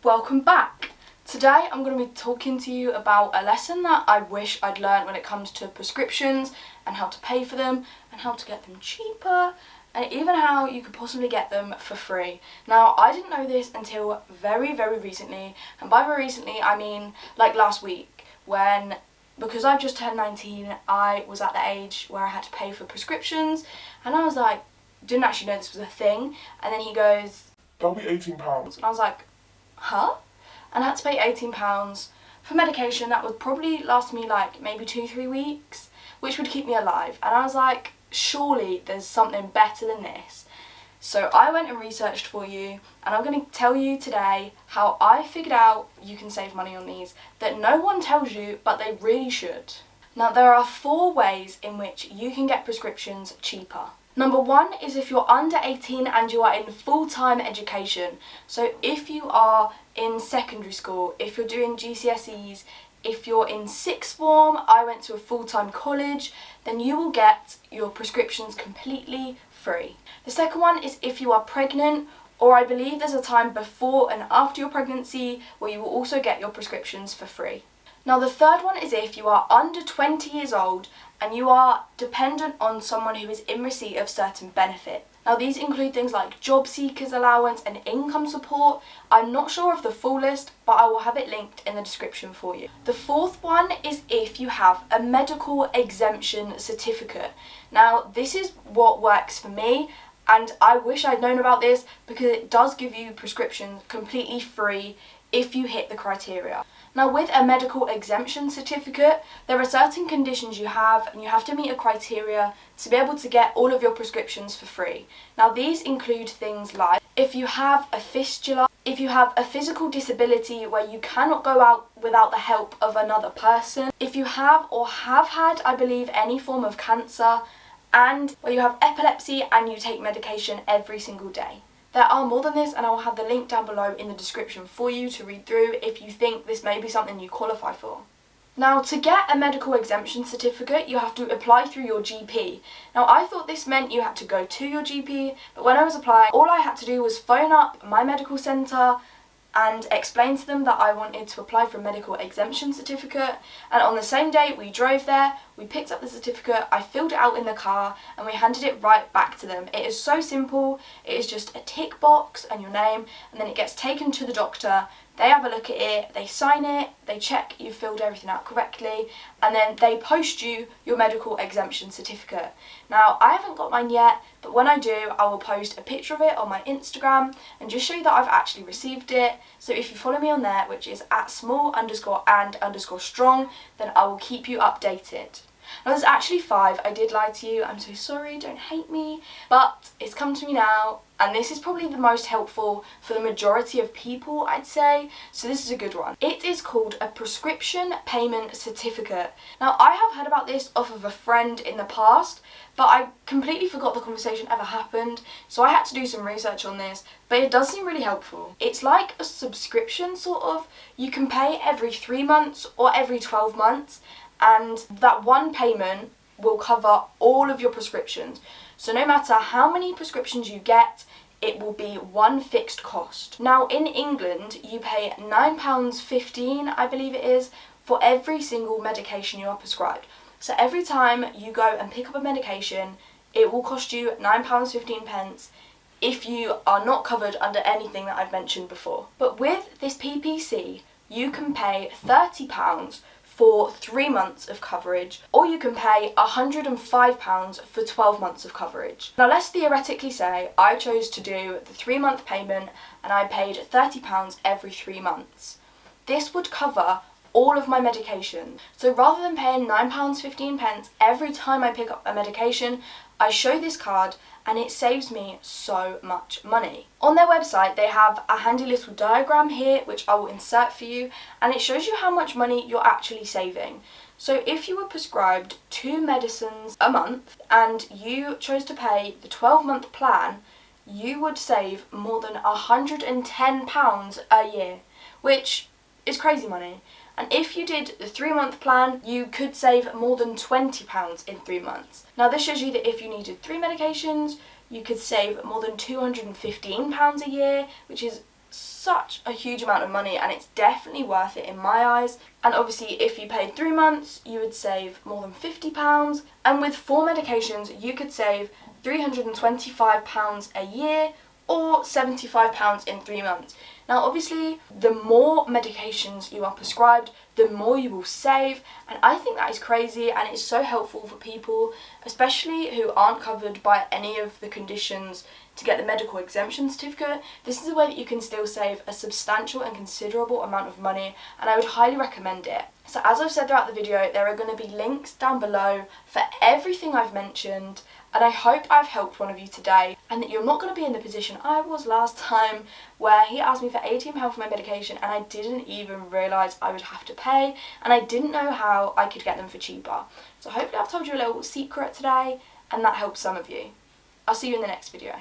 Welcome back! Today I'm going to be talking to you about a lesson that I wish I'd learned when it comes to prescriptions and how to pay for them and how to get them cheaper and even how you could possibly get them for free. Now, I didn't know this until very recently, and by very recently I mean like last week, because I've just turned 19, I was at the age where I had to pay for prescriptions, and I was like, didn't actually know this was a thing, and then he goes, "That'll be £18. And I was like, huh? And I had to pay £18 for medication that would probably last me like maybe 2-3 weeks, which would keep me alive. And I was like, surely there's something better than this. So I went and researched for you, and I'm going to tell you today how I figured out you can save money on these that no one tells you, but they really should. Now, there are 4 ways in which you can get prescriptions cheaper. Number 1 is if you're under 18 and you are in full-time education. So if you are in secondary school, if you're doing GCSEs, if you're in 6th form, I went to a full-time college, then you will get your prescriptions completely free. The second one is if you are pregnant, or I believe there's a time before and after your pregnancy where you will also get your prescriptions for free. Now, the third one is if you are under 20 years old and you are dependent on someone who is in receipt of certain benefit. Now, these include things like job seekers allowance and income support. I'm not sure of the full list, but I will have it linked in the description for you. The fourth one is if you have a medical exemption certificate. Now, this is what works for me, and I wish I'd known about this because it does give you prescriptions completely free if you hit the criteria. Now, with a medical exemption certificate, there are certain conditions you have, and you have to meet a criteria to be able to get all of your prescriptions for free. Now, these include things like if you have a fistula, if you have a physical disability where you cannot go out without the help of another person, if you have or have had, I believe, any form of cancer, and where you have epilepsy and you take medication every single day. There are more than this, and I will have the link down below in the description for you to read through if you think this may be something you qualify for. Now, to get a medical exemption certificate, you have to apply through your GP. Now, I thought this meant you had to go to your GP, but when I was applying, all I had to do was phone up my medical centre and explain to them that I wanted to apply for a medical exemption certificate, and on the same day we drove there, we picked up the certificate, I filled it out in the car, and we handed it right back to them. It is so simple. It is just a tick box and your name, and then it gets taken to the doctor. They have a look at it, they sign it, they check you've filled everything out correctly, and then they post you your medical exemption certificate. Now, I haven't got mine yet, but when I do, I will post a picture of it on my Instagram and just show you that I've actually received it. So if you follow me on there, which is @small_and_strong, then I will keep you updated. Now, there's actually 5. I did lie to you. I'm so sorry, don't hate me. But it's come to me now, and this is probably the most helpful for the majority of people, I'd say. So this is a good one. It is called a prescription payment certificate. Now, I have heard about this off of a friend in the past, but I completely forgot the conversation ever happened. So I had to do some research on this, but it does seem really helpful. It's like a subscription, sort of. You can pay every 3 months or every 12 months. And that one payment will cover all of your prescriptions. So no matter how many prescriptions you get, it will be one fixed cost. Now, in England, you pay £9.15, I believe it is, for every single medication you are prescribed. So every time you go and pick up a medication, it will cost you £9.15 if you are not covered under anything that I've mentioned before. But with this PPC, you can pay £30 for 3 months of coverage, or you can pay £105 for 12 months of coverage. Now, let's theoretically say I chose to do the 3-month payment and I paid £30 every 3 months. This would cover all of my medication. So rather than paying £9.15 every time I pick up a medication, I show this card and it saves me so much money. On their website, they have a handy little diagram here, which I will insert for you, and it shows you how much money you're actually saving. So if you were prescribed 2 medicines a month and you chose to pay the 12-month plan, you would save more than £110 a year, which is crazy money. And if you did the 3-month plan, you could save more than £20 in 3 months. Now, this shows you that if you needed 3 medications, you could save more than £215 a year, which is such a huge amount of money, and it's definitely worth it in my eyes. And obviously if you paid 3 months you would save more than £50, and with 4 medications you could save £325 a year or £75 in 3 months. Now obviously the more medications you are prescribed, the more you will save, and I think that is crazy, and it's so helpful for people especially who aren't covered by any of the conditions to get the medical exemption certificate. This is a way that you can still save a substantial and considerable amount of money, and I would highly recommend it. So as I've said throughout the video, there are going to be links down below for everything I've mentioned, and I hope I've helped one of you today, and that you're not going to be in the position I was last time, where he asked me for £18 for my medication and I didn't even realise I would have to pay, and I didn't know how I could get them for cheaper. So hopefully I've told you a little secret today, and that helps some of you. I'll see you in the next video.